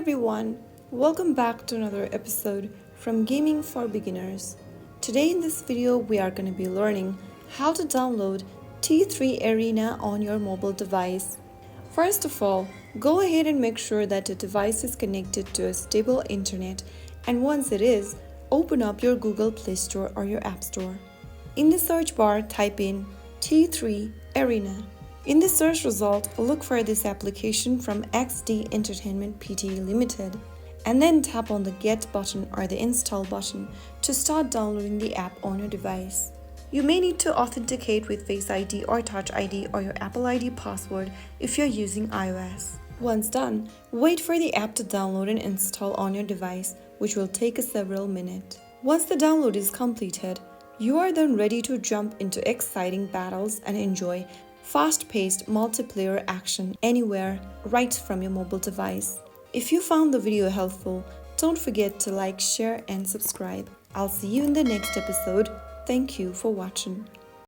everyone, welcome back to another episode from Gaming for Beginners. Today in this video we are going to be learning how to download T3 Arena on your mobile device. First of all, go ahead and make sure that the device is connected to a stable internet, and once it is, open up your Google Play Store or your App Store. In the search bar, type in T3 Arena. In the search result, look for this application from XD Entertainment Pte Limited, and then tap on the Get button or the Install button to start downloading the app on your device. You may need to authenticate with Face ID or Touch ID or your Apple ID password if you're using iOS. Once done, wait for the app to download and install on your device, which will take several minutes. Once the download is completed, you are then ready to jump into exciting battles and enjoy fast-paced multiplayer action anywhere right from your mobile device. If you found the video helpful, don't forget to like, share and subscribe. I'll see you in the next episode. Thank you for watching.